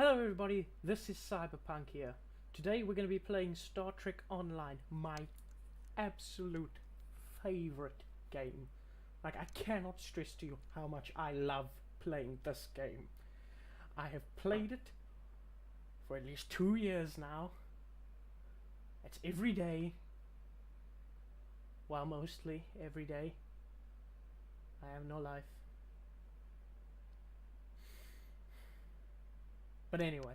Hello everybody, this is Cyberpunk here. Today we're going to be playing Star Trek Online, my absolute favorite game. Like, I cannot stress to you how much I love playing this game. I have played it for at least 2 years now. It's every day. Well, mostly every day. I have no life. But anyway,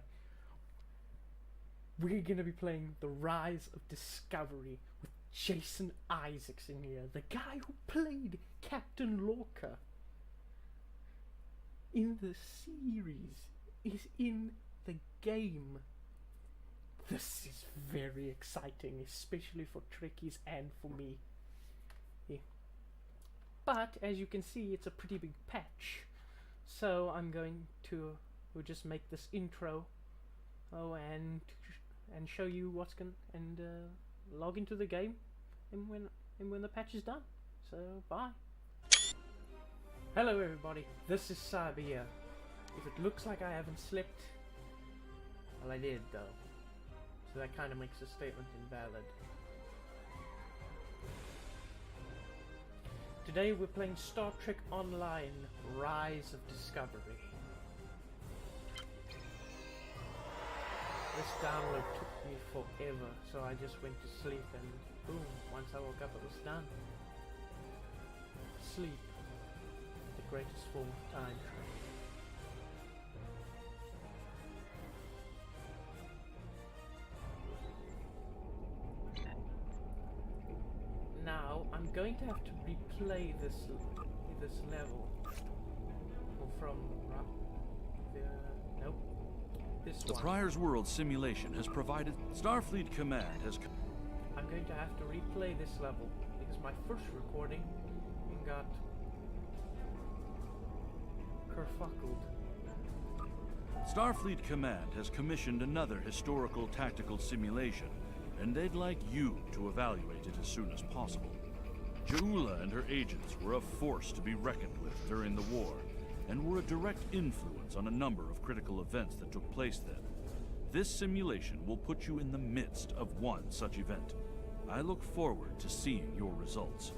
we're going to be playing The Rise of Discovery with Jason Isaacs in here. The guy who played Captain Lorca in the series is in the game. This is very exciting, especially for Trekkies and for me. Yeah. But, as you can see, it's a pretty big patch. So I'm going to... we'll just make this intro, and show you what's log into the game, and when the patch is done. So bye. Hello everybody, this is Cyber here. If it looks like I haven't slept, well, I did though, so that kind of makes the statement invalid. Today we're playing Star Trek Online: Rise of Discovery. This download took me forever, so I just went to sleep and boom, once I woke up it was done. Sleep, the greatest form of time travel. Now, I'm going to have to replay this level from nope. The Prior's World simulation has provided Starfleet Command has... I'm going to have to replay this level because my first recording got kerfuckled. Starfleet Command has commissioned another historical tactical simulation, and they'd like you to evaluate it as soon as possible. Ja'ula and her agents were a force to be reckoned with during the war, and were a direct influence on a number of critical events that took place then. This simulation will put you in the midst of one such event. I look forward to seeing your results.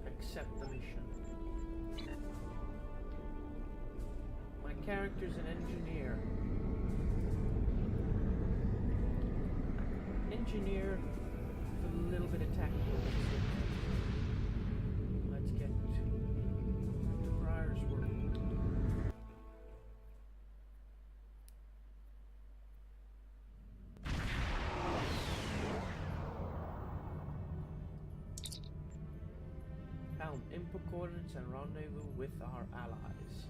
Accept the mission. My character's an engineer. Engineer with a little bit of tactical. Let's get to Prior's World. Input coordinates and rendezvous with our allies.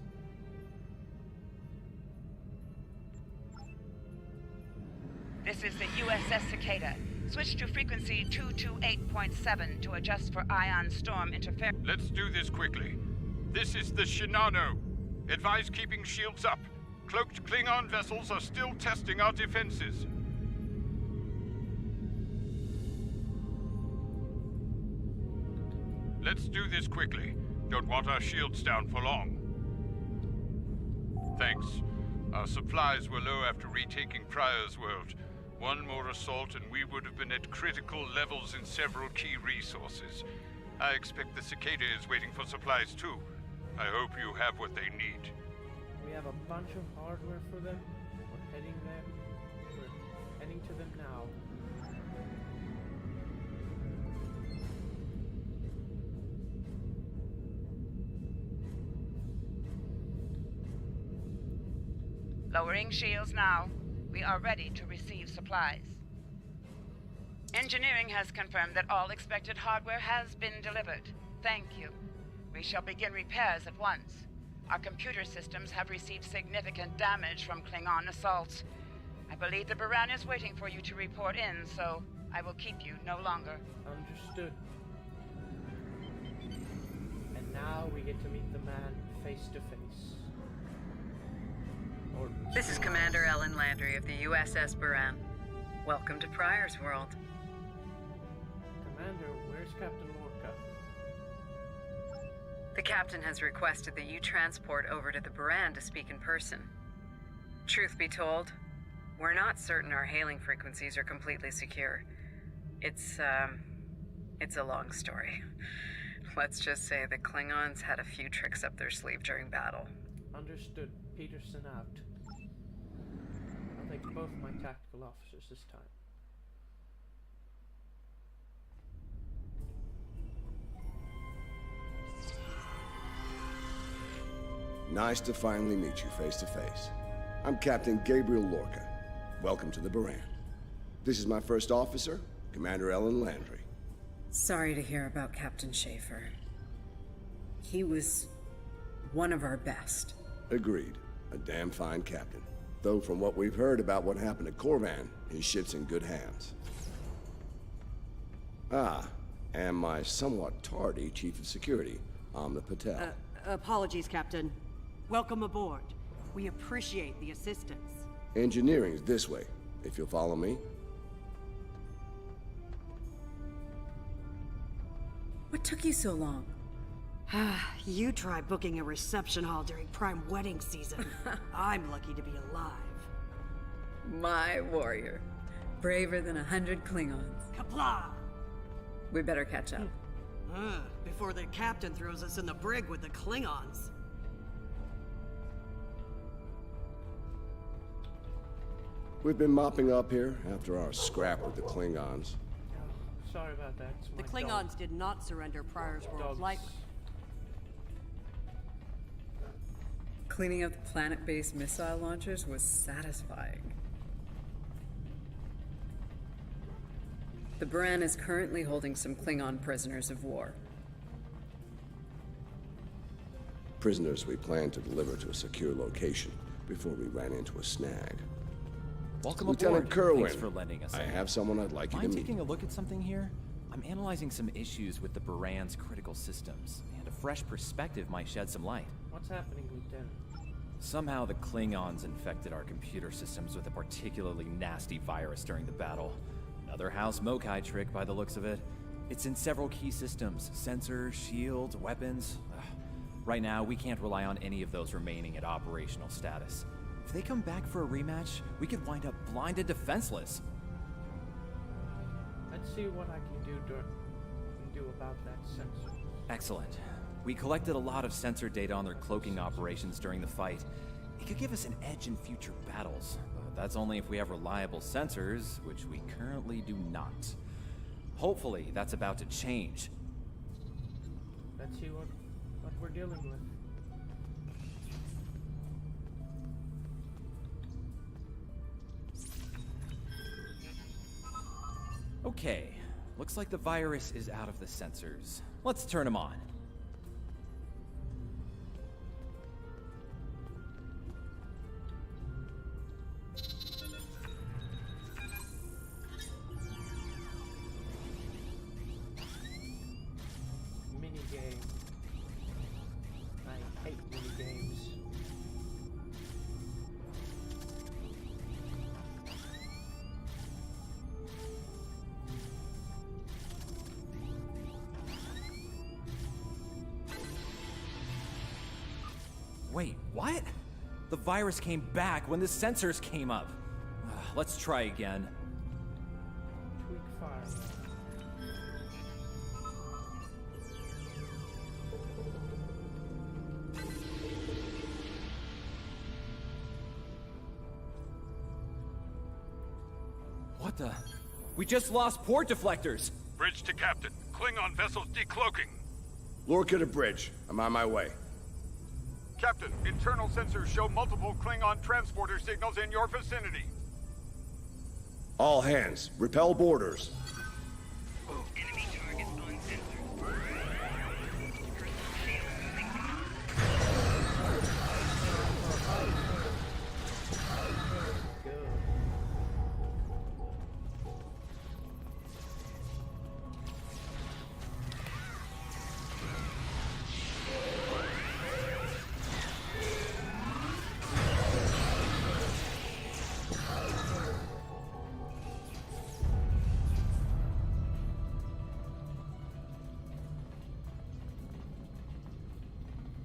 This is the USS Cicada. Switch to frequency 228.7 to adjust for ion storm interference. Let's do this quickly. This is the Shinano. Advise keeping shields up. Cloaked Klingon vessels are still testing our defenses. Let's do this quickly. Don't want our shields down for long. Thanks. Our supplies were low after retaking Prior's World. One more assault and we would have been at critical levels in several key resources. I expect the Cicada is waiting for supplies too. I hope you have what they need. We have a bunch of hardware for them. We're heading there. We're heading to them now. Lowering shields now. We are ready to receive supplies. Engineering has confirmed that all expected hardware has been delivered. Thank you. We shall begin repairs at once. Our computer systems have received significant damage from Klingon assaults. I believe the Baran is waiting for you to report in, so I will keep you no longer. Understood. And now we get to meet the man face to face. This is Commander Ellen Landry of the USS Baran. Welcome to Prior's World. Commander, where's Captain Lorca? The captain has requested that you transport over to the Baran to speak in person. Truth be told, we're not certain our hailing frequencies are completely secure. It's a long story. Let's just say the Klingons had a few tricks up their sleeve during battle. Understood. Peterson out. I'll take both my tactical officers this time. Nice to finally meet you face to face. I'm Captain Gabriel Lorca. Welcome to the Baran. This is my first officer, Commander Ellen Landry. Sorry to hear about Captain Schaefer. He was one of our best. Agreed. A damn fine captain. Though from what we've heard about what happened at Corvan, his ship's in good hands. Ah, and my somewhat tardy Chief of Security, Amna Patel. Apologies, Captain. Welcome aboard. We appreciate the assistance. Engineering's this way, if you'll follow me. What took you so long? You try booking a reception hall during prime wedding season. I'm lucky to be alive. My warrior. Braver than 100 Klingons. Kapla! We better catch up. Before the captain throws us in the brig with the Klingons. We've been mopping up here after our scrap with the Klingons. Oh, sorry about that. It's The my Klingons dog. did not surrender Pryor's World Dogs. lightly. Cleaning up the planet-based missile launchers was satisfying. The Baran is currently holding some Klingon prisoners of war. Prisoners we plan to deliver to a secure location before we ran into a snag. Welcome Lieutenant aboard. Kerwin, Thanks for lending us. I have someone I'd like you to Mind meet. taking a look at something here? I'm analyzing some issues with the Baran's critical systems, and a fresh perspective might shed some light. What's happening, Lieutenant? Somehow the Klingons infected our computer systems with a particularly nasty virus during the battle. Another House Mokai trick by the looks of it. It's in several key systems: sensors, shields, weapons. Right now, we can't rely on any of those remaining at operational status. If they come back for a rematch, we could wind up blind and defenseless. Let's see what I can do about that sensor. Excellent. We collected a lot of sensor data on their cloaking operations during the fight. It could give us an edge in future battles. But that's only if we have reliable sensors, which we currently do not. Hopefully, that's about to change. Let's see what we're dealing with. Okay, looks like the virus is out of the sensors. Let's turn them on. Minigame. I hate minigames. Wait, what? The virus came back when the sensors came up. Let's try again. Tweak file. What the? We just lost port deflectors! Bridge to Captain. Klingon vessels decloaking. Lorca to bridge. I'm on my way. Captain, internal sensors show multiple Klingon transporter signals in your vicinity. All hands, repel boarders. Enemy targets uncensored.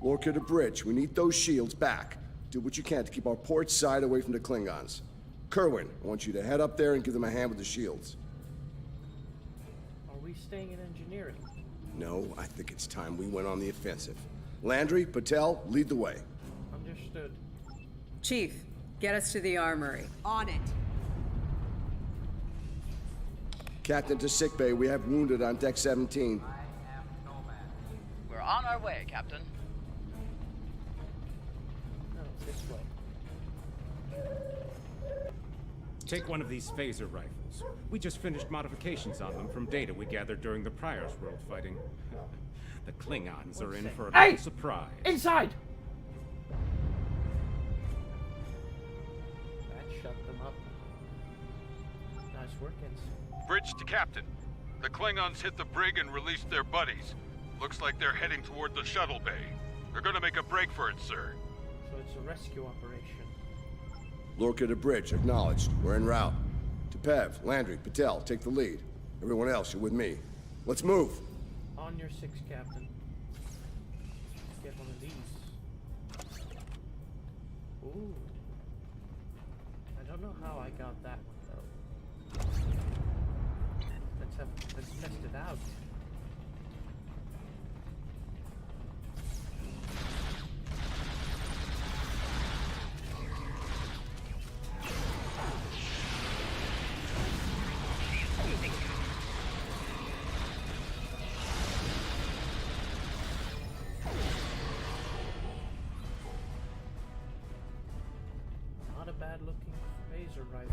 Lorca to bridge. We need those shields back. Do what you can to keep our port side away from the Klingons. Kerwin, I want you to head up there and give them a hand with the shields. Are we staying in engineering? No, I think it's time we went on the offensive. Landry, Patel, lead the way. Understood. Chief, get us to the armory. On it. Captain to sickbay, we have wounded on deck 17. We're on our way, Captain. No, this way. Take one of these phaser rifles. We just finished modifications on them from data we gathered during the Prior's World fighting. The Klingons are in for a Hey! little surprise. Inside! That shut them up. Nice work, Ensign. Bridge to Captain. The Klingons hit the brig and released their buddies. Looks like they're heading toward the shuttle bay. They're gonna make a break for it, sir. So it's a rescue operation. Lorca to bridge, acknowledged. We're en route. Tepev, Landry, Patel, take the lead. Everyone else, you're with me. Let's move. On your 6, Captain. Get one of these. Ooh. I don't know how I got that one, though. Let's test it out. Not a bad looking phaser rifle.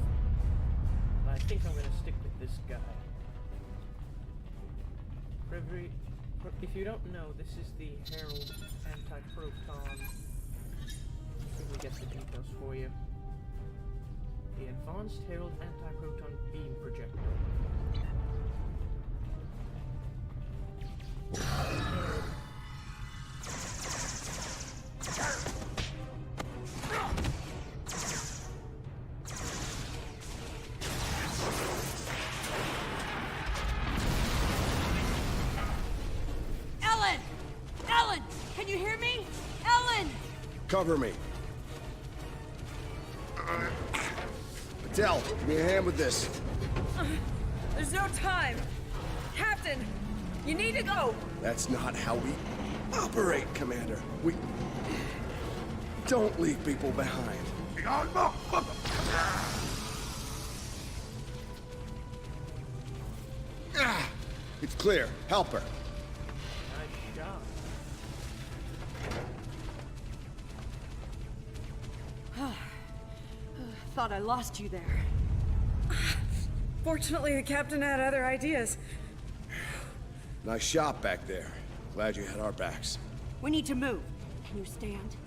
But I think I'm gonna stick with this guy. If you don't know, this is the Herald anti-proton. Let me get the details for you. The Advanced Herald anti-proton beam projector. Ellen! Can you hear me? Ellen! Cover me. Patel, give me a hand with this. There's no time. Captain, you need to go. That's not how we operate, Commander. We don't leave people behind. It's clear. Help her. Nice shot. Thought I lost you there. Fortunately, the captain had other ideas. Nice shot back there. Glad you had our backs. We need to move. Can you stand?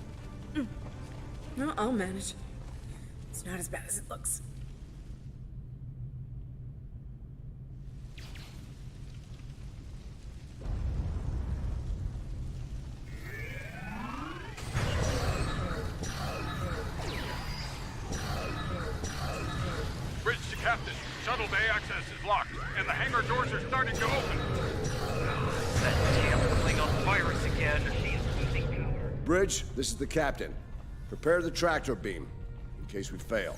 No, I'll manage. It's not as bad as it looks. Bridge to Captain. Shuttle bay access is locked, and the hangar doors are starting to open. That damn Klingon virus again. She's losing power. Bridge, this is the captain. Prepare the tractor beam, in case we fail.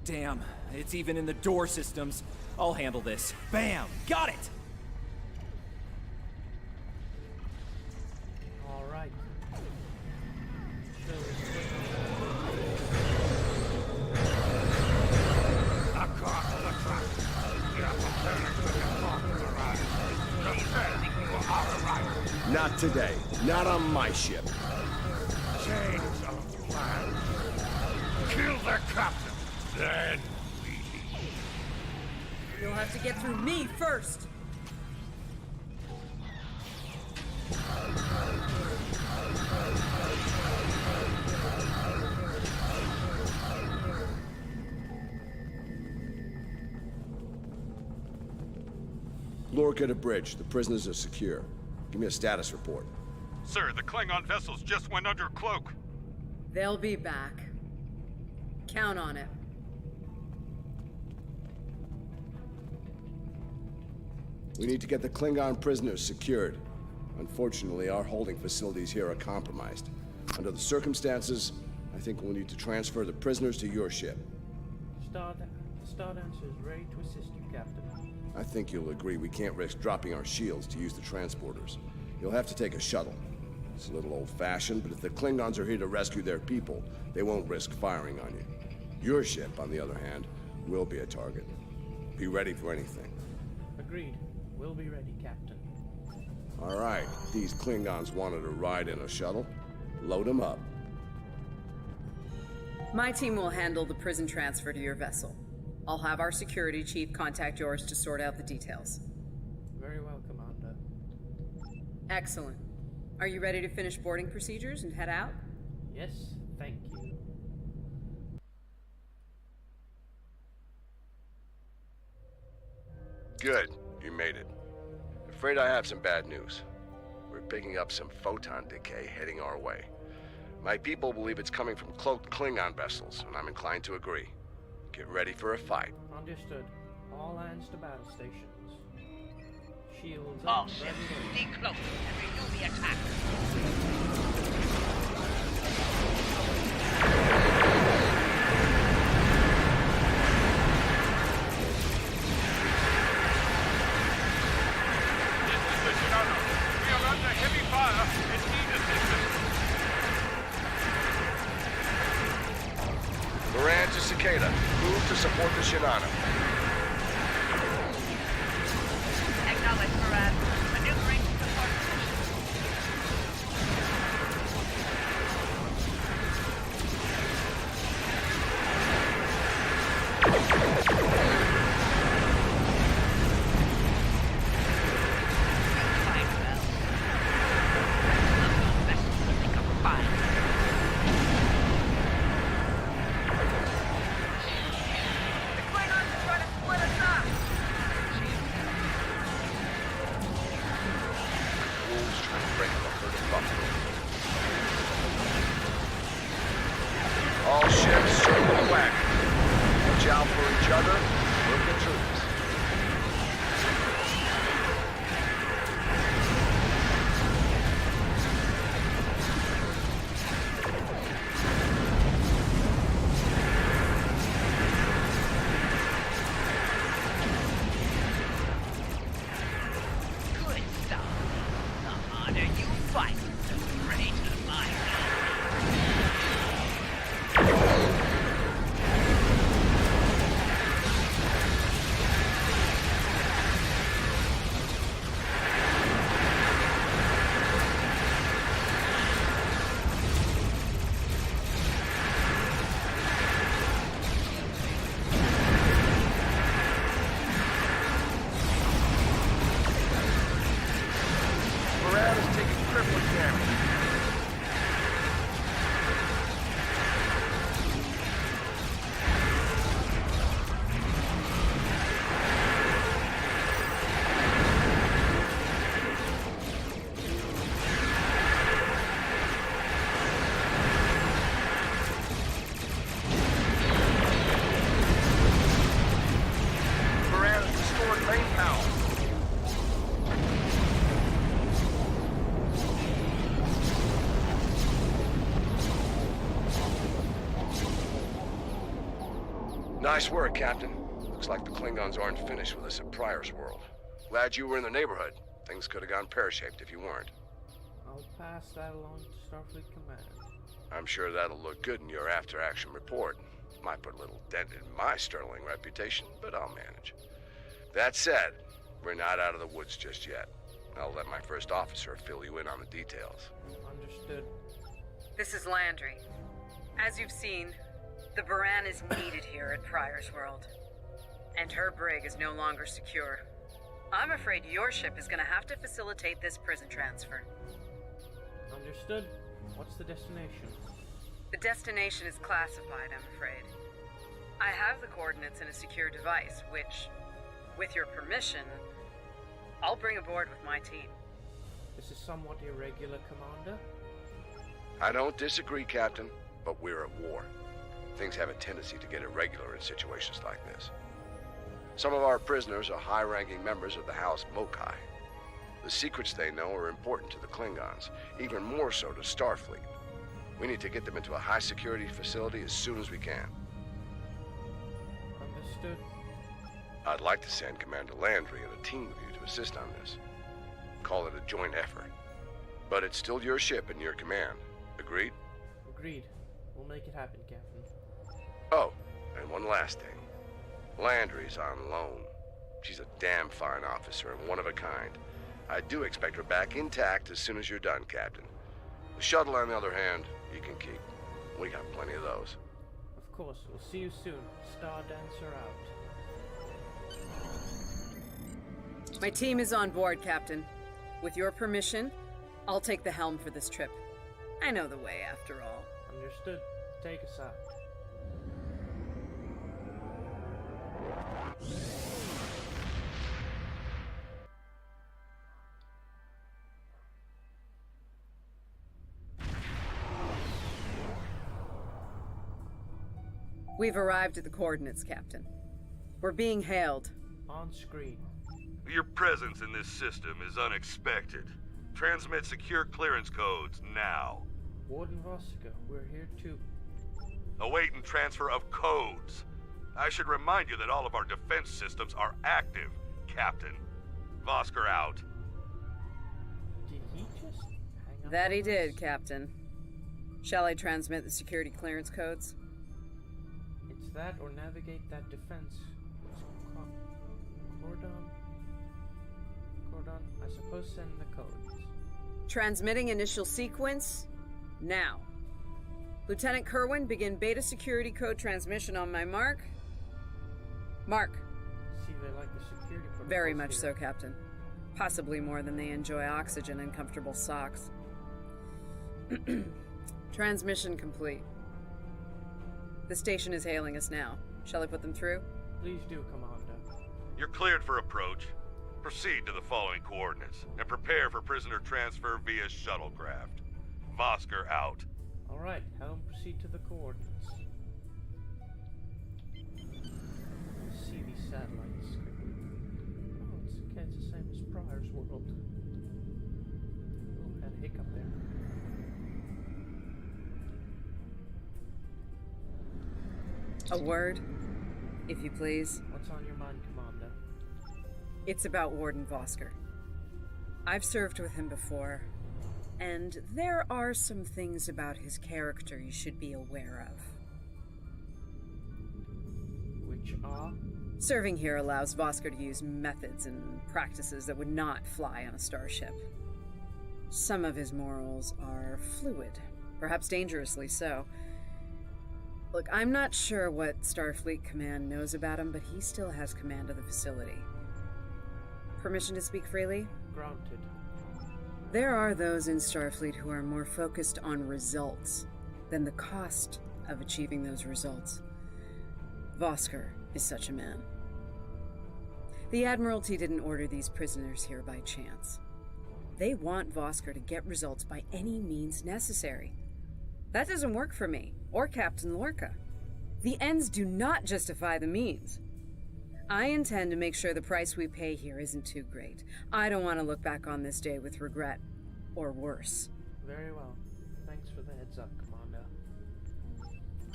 Damn, it's even in the door systems. I'll handle this. Bam! Got it! All right. Not today. Not on my ship. Change of plan. Kill the captain, then we leave. You'll have to get through me first. Lorca to bridge. The prisoners are secure. Give me a status report. Sir, the Klingon vessels just went under cloak. They'll be back. Count on it. We need to get the Klingon prisoners secured. Unfortunately, our holding facilities here are compromised. Under the circumstances, I think we'll need to transfer the prisoners to your ship. The Stardancer is ready to assist you, Captain. I think you'll agree we can't risk dropping our shields to use the transporters. You'll have to take a shuttle. It's a little old-fashioned, but if the Klingons are here to rescue their people, they won't risk firing on you. Your ship, on the other hand, will be a target. Be ready for anything. Agreed. We'll be ready, Captain. All right, these Klingons wanted to ride in a shuttle. Load them up. My team will handle the prison transfer to your vessel. I'll have our security chief contact yours to sort out the details. Very well, Commander. Excellent. Are you ready to finish boarding procedures and head out? Yes, thank you. Good. You made it. Afraid I have some bad news. We're picking up some photon decay heading our way. My people believe it's coming from cloaked Klingon vessels, and I'm inclined to agree. Get ready for a fight. Understood. All hands to battle stations. Shields All up, ships, ready to decloak and renew the attack. This is the Shinano. We are under heavy fire and need assistance. Moran to Cicada. Move to support the Shinano. Acknowledge, Murad. Maneuvering to support position. Fight well. Some vessels will pick up fire. The Klingons are trying to split us up! Wolves trying to break the herd of buffalo. All ships circle the wagon. Watch out for each other. Work the troops. Good stuff. The harder you fight, the greater my Moran is taking crippling damage. Moran has restored main power. Nice work, Captain. Looks like the Klingons aren't finished with us at Pryor's World. Glad you were in the neighborhood. Things could have gone pear-shaped if you weren't. I'll pass that along to Starfleet Command. I'm sure that'll look good in your after-action report. Might put a little dent in my sterling reputation, but I'll manage. That said, we're not out of the woods just yet. I'll let my first officer fill you in on the details. Understood. This is Landry. As you've seen, the Baran is needed here at Pryor's World. And her brig is no longer secure. I'm afraid your ship is gonna have to facilitate this prison transfer. Understood. What's the destination? The destination is classified, I'm afraid. I have the coordinates in a secure device, which, with your permission, I'll bring aboard with my team. This is somewhat irregular, Commander. I don't disagree, Captain, but we're at war. Things have a tendency to get irregular in situations like this. Some of our prisoners are high-ranking members of the House Mokai. The secrets they know are important to the Klingons, even more so to Starfleet. We need to get them into a high-security facility as soon as we can. Understood. I'd like to send Commander Landry and a team of you to assist on this. Call it a joint effort. But it's still your ship and your command. Agreed? Agreed. We'll make it happen, Captain. Oh, and one last thing. Landry's on loan. She's a damn fine officer and one of a kind. I do expect her back intact as soon as you're done, Captain. The shuttle, on the other hand, you can keep. We got plenty of those. Of course. We'll see you soon. Star Dancer out. My team is on board, Captain. With your permission, I'll take the helm for this trip. I know the way, after all. Understood. Take us out. We've arrived at the coordinates, Captain. We're being hailed. On screen. Your presence in this system is unexpected. Transmit secure clearance codes now. Warden Vossica, we're here too. Awaiting transfer of codes. I should remind you that all of our defense systems are active, Captain. Vosker out. Did he just hang up? That he did, Captain. Shall I transmit the security clearance codes? It's that or navigate that defense. Cordon. I suppose send the codes. Transmitting initial sequence now. Lieutenant Kerwin, begin beta security code transmission on my mark. Mark. See, they like the security protocols Very much here. so, Captain. Possibly more than they enjoy oxygen and comfortable socks. Transmission complete. The station is hailing us now. Shall I put them through? Please do, Commander. You're cleared for approach. Proceed to the following coordinates and prepare for prisoner transfer via shuttlecraft. Vosker out. Alright, helm proceed to the coordinates. Let's see these satellites quickly. Oh, it's okay, it's the same as Pryor's world. Oh, had a hiccup there. A word, if you please. What's on your mind, Commander? It's about Warden Vosker. I've served with him before, and there are some things about his character you should be aware of. Which are? Serving here allows Vosker to use methods and practices that would not fly on a starship. Some of his morals are fluid, perhaps dangerously so. Look, I'm not sure what Starfleet Command knows about him, but he still has command of the facility. Permission to speak freely? Granted. There are those in Starfleet who are more focused on results than the cost of achieving those results. Vosker is such a man. The Admiralty didn't order these prisoners here by chance. They want Vosker to get results by any means necessary. That doesn't work for me, or Captain Lorca. The ends do not justify the means. I intend to make sure the price we pay here isn't too great. I don't want to look back on this day with regret, or worse. Very well. Thanks for the heads up, Commander.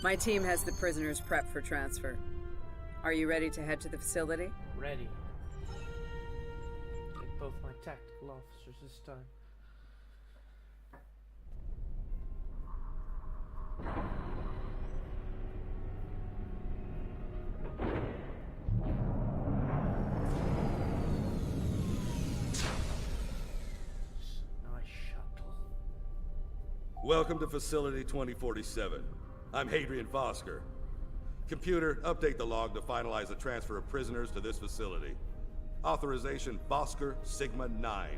My team has the prisoners prepped for transfer. Are you ready to head to the facility? Ready. Get both my tactical officers this time. Nice shuttle. Welcome to Facility 2047. I'm Hadrian Vosker. Computer, update the log to finalize the transfer of prisoners to this facility. Authorization Vosker Sigma 9.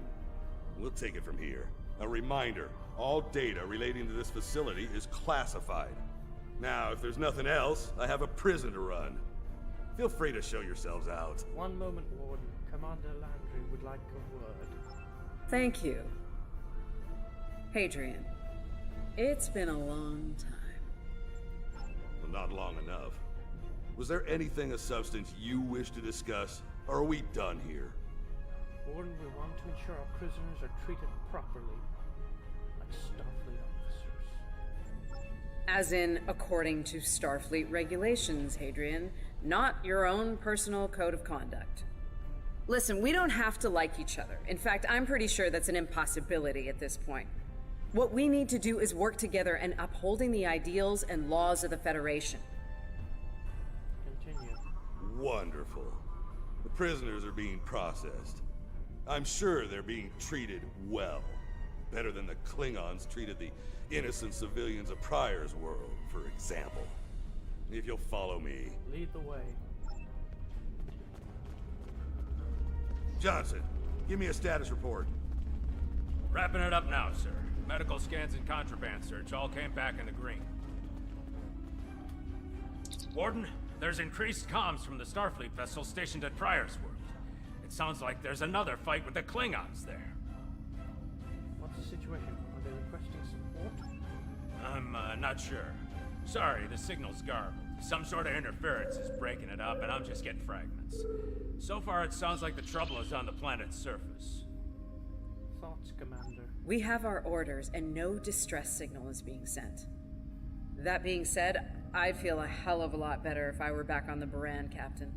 We'll take it from here. A reminder, all data relating to this facility is classified. Now, if there's nothing else, I have a prison to run. Feel free to show yourselves out. One moment, Warden. Commander Landry would like a word. Thank you. Hadrian, it's been a long time. Well, not long enough. Was there anything of substance you wish to discuss, or are we done here? Warden, we want to ensure our prisoners are treated properly, like Starfleet officers. As in, according to Starfleet regulations, Hadrian, not your own personal code of conduct. Listen, we don't have to like each other. In fact, I'm pretty sure that's an impossibility at this point. What we need to do is work together in upholding the ideals and laws of the Federation. Continue. Wonderful. The prisoners are being processed. I'm sure they're being treated well. Better than the Klingons treated the innocent civilians of Pryor's world, for example. If you'll follow me. Lead the way. Johnson, give me a status report. Wrapping it up now, sir. Medical scans and contraband search all came back in the green. Warden, there's increased comms from the Starfleet vessel stationed at Pryor's world. It sounds like there's another fight with the Klingons there. What's the situation? Are they requesting support? I'm not sure. Sorry, the signal's garbled. Some sort of interference is breaking it up, and I'm just getting fragments. So far, it sounds like the trouble is on the planet's surface. Thoughts, Commander? We have our orders, and no distress signal is being sent. That being said, I'd feel a hell of a lot better if I were back on the Baran, Captain.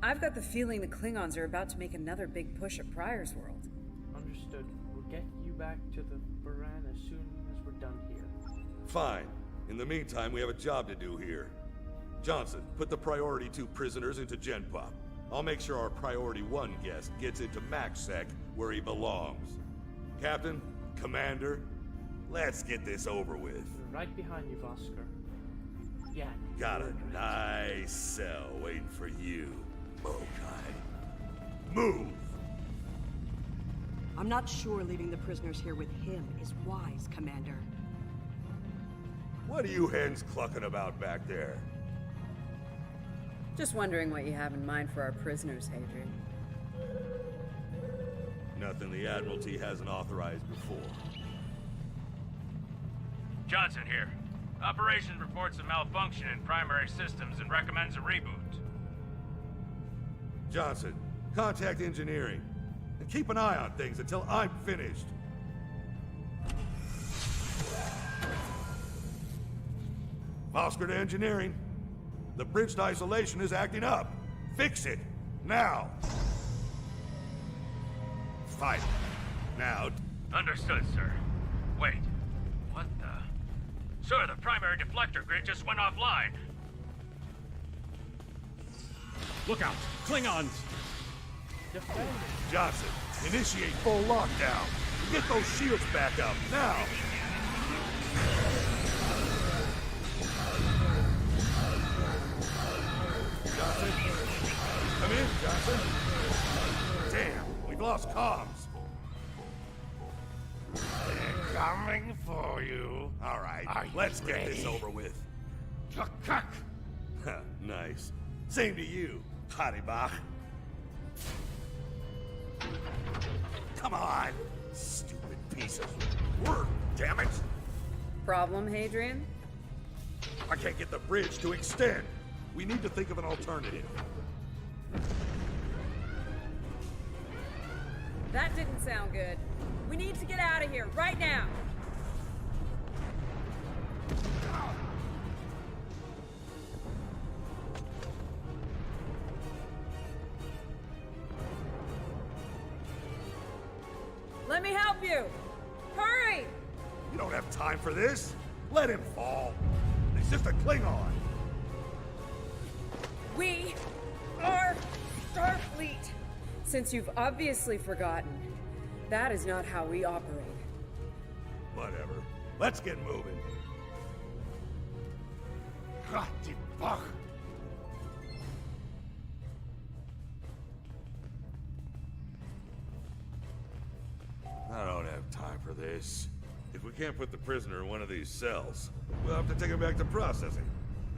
I've got the feeling the Klingons are about to make another big push at Pryor's world. Understood. We'll get you back to the Baran as soon as we're done here. Fine. In the meantime, we have a job to do here. Johnson, put the Priority 2 prisoners into GenPop. I'll make sure our Priority 1 guest gets into MaxSec where he belongs. Captain, Commander, let's get this over with. We're right behind you, Vosker. Yeah. Got a nice cell waiting for you, Mokai. Move! I'm not sure leaving the prisoners here with him is wise, Commander. What are you hens clucking about back there? Just wondering what you have in mind for our prisoners, Hadrian. Nothing the Admiralty hasn't authorized before. Johnson here. Operations reports a malfunction in primary systems and recommends a reboot. Johnson, contact engineering. And keep an eye on things until I'm finished. Oscar to engineering. The bridge to isolation is acting up. Fix it. Now. Fight. Now. Understood, sir. Wait. What the? Sir, the primary deflector grid just went offline. Look out! Klingons! Defend! Johnson, initiate full lockdown. Get those shields back up, now! Johnson? Come in, Johnson. Damn, we've lost comms. They're coming for you. All right, let's get this over with. Nice. Same to you, Haribach. Come on, stupid piece of work, damn it! Problem, Hadrian? I can't get the bridge to extend. We need to think of an alternative. That didn't sound good. We need to get out of here, right now! Let me help you! Hurry! You don't have time for this. Let him fall. He's just a Klingon. We are Starfleet! Since you've obviously forgotten, that is not how we operate. Whatever. Let's get moving. God, die Bach. I don't have time for this. If we can't put the prisoner in one of these cells, we'll have to take him back to processing.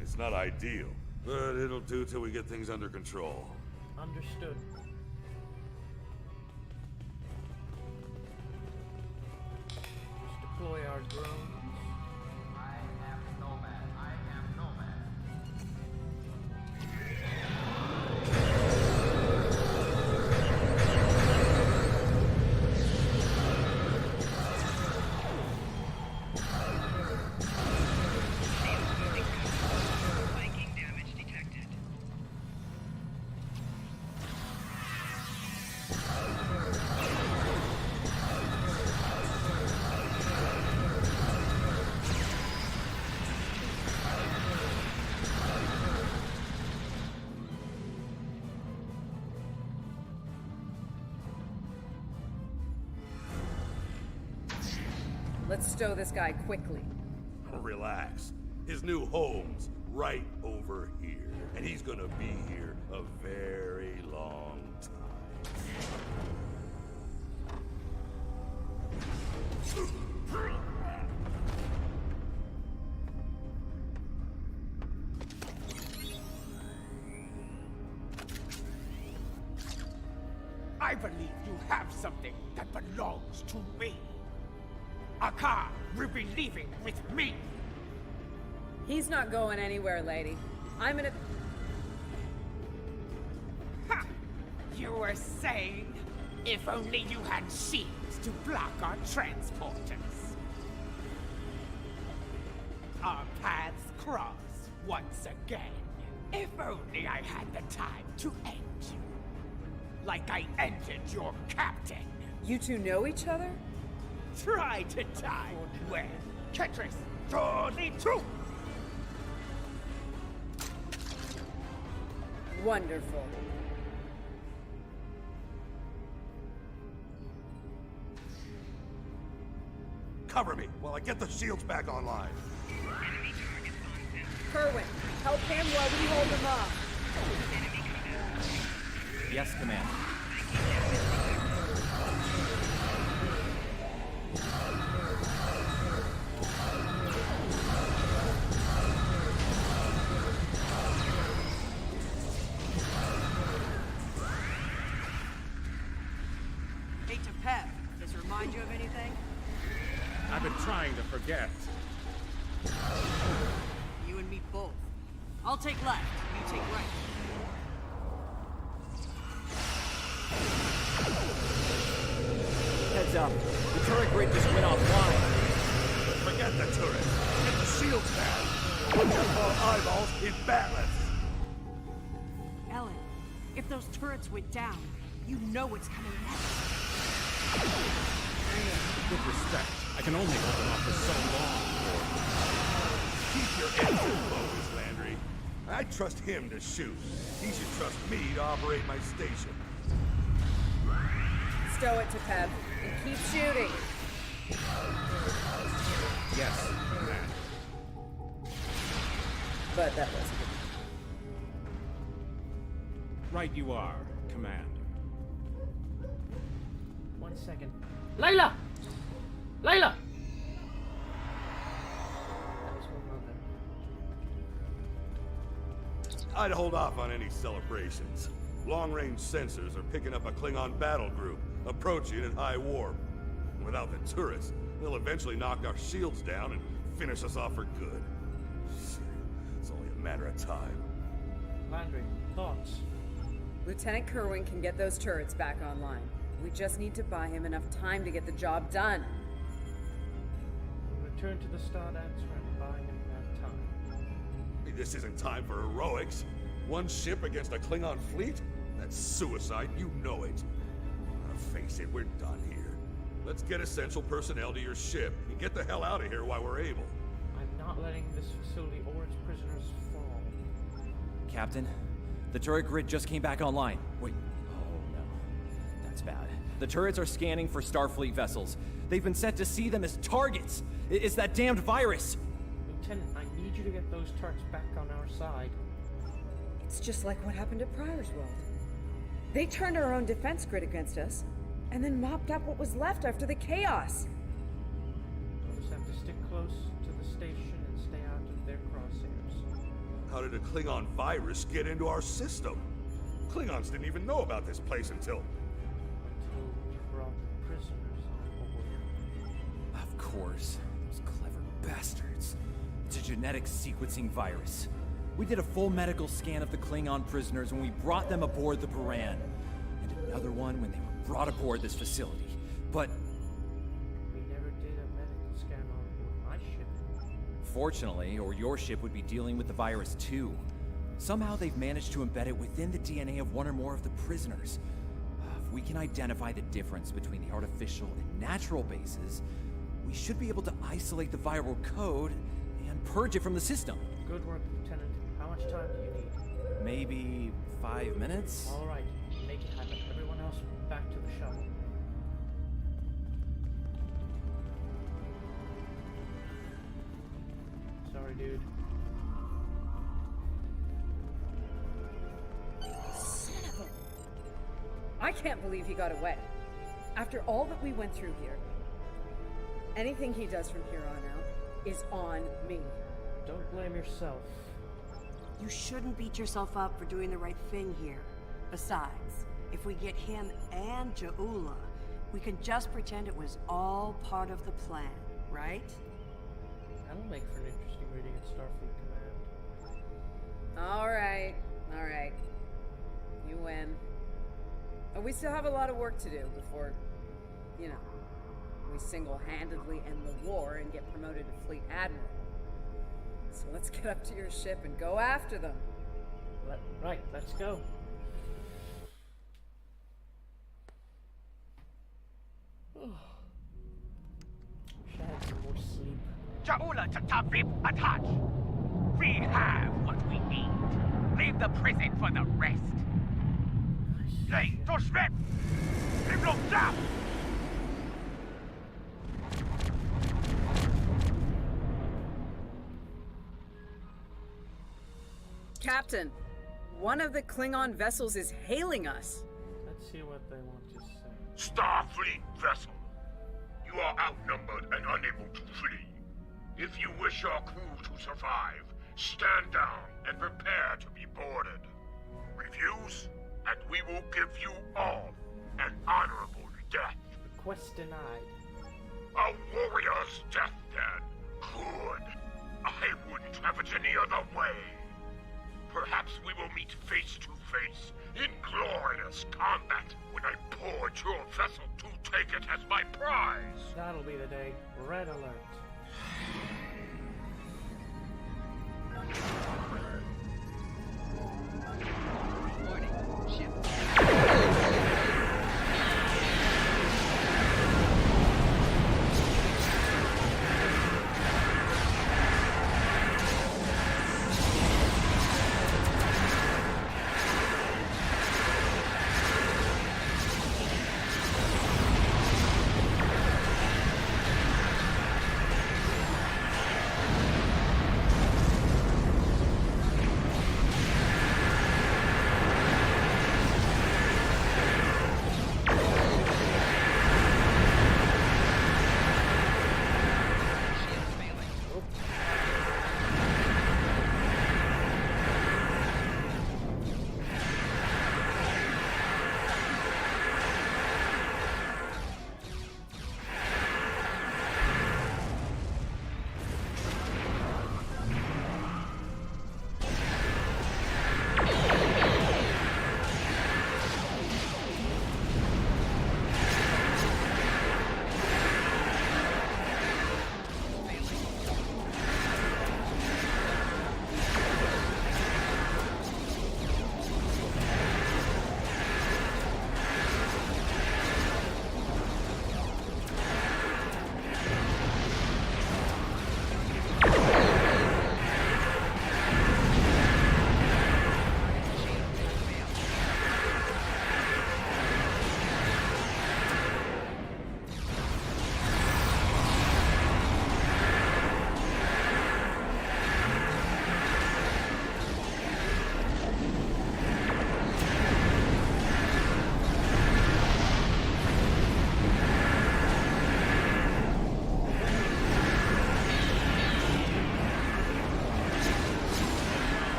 It's not ideal, but it'll do till we get things under control. Understood. Just deploy our drones. Let's stow this guy quickly. Relax. His new home's right over here. And he's gonna be here a very long time. I believe you have something that belongs to me. Akar will be leaving with me. He's not going anywhere, lady. I'm gonna... Ha! You were saying, if only you had shields to block our transporters. Our paths cross once again. If only I had the time to end you. Like I ended your captain. You two know each other? Try to die when Ketris draw the truth. Wonderful. Cover me while I get the shields back online. Kerwin, help him while we hold him off. Yes, Command. Hey, Tepep, does it remind you of anything? I've been trying to forget. You and me both. I'll take left, you take right. Heads up. The turret grid just went offline. Forget the turret. Get the shields back. Put your poor eyeballs in balance. Ellen, if those turrets went down, you know what's coming next. With respect, I can only hold them off for so long. Keep your engine focused, Landry. I trust him to shoot. He should trust me to operate my station. Stow it to Pep and keep shooting. Yes, Command. But that wasn't good. Right you are, Commander. 1 second. Layla! Layla! That was one moment. I'd hold off on any celebrations. Long-range sensors are picking up a Klingon battle group, approaching at high warp. Without the turrets, they'll eventually knock our shields down and finish us off for good. It's only a matter of time. Landry, thoughts? Lieutenant Kerwin can get those turrets back online. We just need to buy him enough time to get the job done. We'll return to the Star Dancer and buy him that time. This isn't time for heroics. One ship against a Klingon fleet? That's suicide, you know it. Now face it, we're done here. Let's get essential personnel to your ship and get the hell out of here while we're able. I'm not letting this facility or its prisoners fall. Captain, the turret grid just came back online. Wait. Oh, no. That's bad. The turrets are scanning for Starfleet vessels. They've been set to see them as targets. It's that damned virus. Lieutenant, I need you to get those turrets back on our side. It's just like what happened at Pryor's World. They turned our own defense grid against us, and then mopped up what was left after the chaos. We'll just have to stick close to the station and stay out of their crosshairs. How did a Klingon virus get into our system? Klingons didn't even know about this place until We brought the prisoners on board. Of course. genetic sequencing virus. We did a full medical scan of the Klingon prisoners when we brought them aboard the Baran, and another one when they were brought aboard this facility. But We never did a medical scan on my ship. fortunately, or your ship would be dealing with the virus too. Somehow they've managed to embed it within the DNA of one or more of the prisoners. If we can identify the difference between the artificial and natural bases, we should be able to isolate the viral code and purge it from the system. Good work, Lieutenant. How much time do you need? Maybe 5 minutes? All right, make it happen. Everyone else, back to the shuttle. Sorry, dude. Son of a... I can't believe he got away. After all that we went through here, anything he does from here on out is on me. Don't blame yourself. You shouldn't beat yourself up for doing the right thing here. Besides, if we get him and Ja'ula, we can just pretend it was all part of the plan, right? That'll make for an interesting reading at Starfleet Command. All right. You win. But we still have a lot of work to do before, we single-handedly end the war and get promoted to Fleet Admiral. So let's get up to your ship and go after them. Right, let's go. Wish I had some more sleep. Ja'ula to Tafib attach. We have what we need. Leave the prison for the rest. Lay to Schmidt! Leave no doubt! Captain, one of the Klingon vessels is hailing us. Let's see what they want to say. Starfleet vessel, you are outnumbered and unable to flee. If you wish your crew to survive, stand down and prepare to be boarded. Refuse, and we will give you all an honorable death. Request denied. A warrior's death, then. Good. I wouldn't have it any other way. Perhaps we will meet face to face in glorious combat when I board your vessel to take it as my prize. That'll be the day. Red alert. Warning, ship.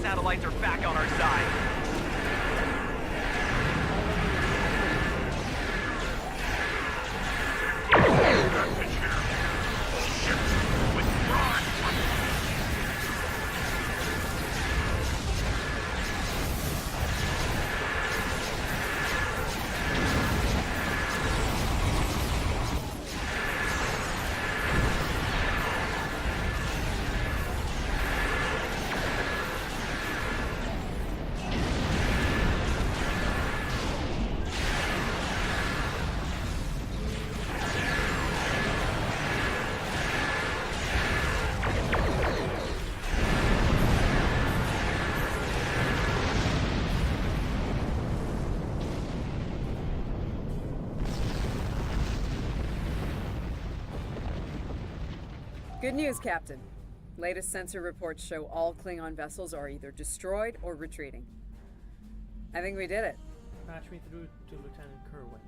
satellites are back on our side. Good news, Captain. Latest sensor reports show all Klingon vessels are either destroyed or retreating. I think we did it. Patch me through to Lieutenant Kerwin.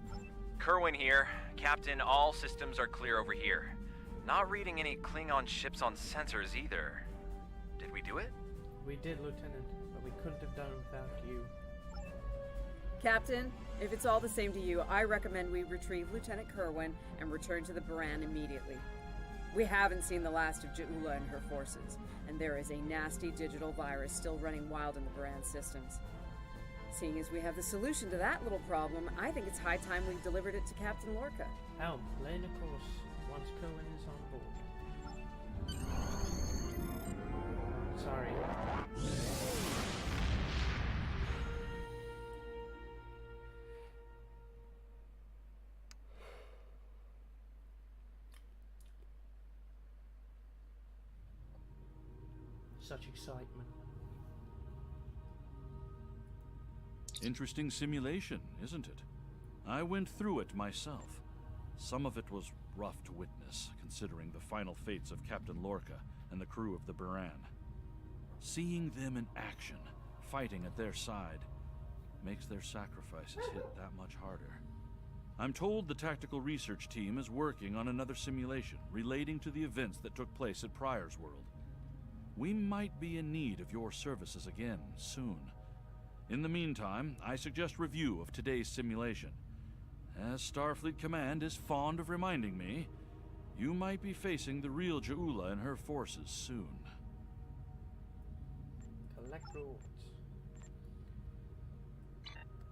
Kerwin here. Captain, all systems are clear over here. Not reading any Klingon ships on sensors either. Did we do it? We did, Lieutenant, but we couldn't have done it without you. Captain, if it's all the same to you, I recommend we retrieve Lieutenant Kerwin and return to the Baran immediately. We haven't seen the last of Ja'ula and her forces, and there is a nasty digital virus still running wild in the Baran systems. Seeing as we have the solution to that little problem, I think it's high time we delivered it to Captain Lorca. Helm, lay in a course once Kerwin is on board. Sorry. Such excitement. Interesting simulation, isn't it? I went through it myself. Some of it was rough to witness, considering the final fates of Captain Lorca and the crew of the Baran. Seeing them in action, fighting at their side, makes their sacrifices hit that much harder. I'm told the tactical research team is working on another simulation relating to the events that took place at Pryor's World. We might be in need of your services again soon. In the meantime, I suggest review of today's simulation. As Starfleet Command is fond of reminding me, you might be facing the real Ja'ula and her forces soon. Collect rewards.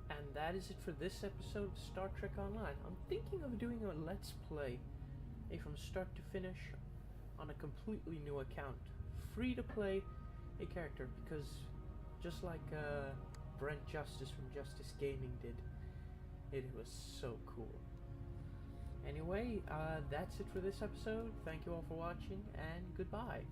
And that is it for this episode of Star Trek Online. I'm thinking of doing a Let's Play, from start to finish, on a completely new account. Free to play a character, because just like Brent Justice from Justice Gaming did, it was so cool. Anyway, that's it for this episode. Thank you all for watching, and goodbye.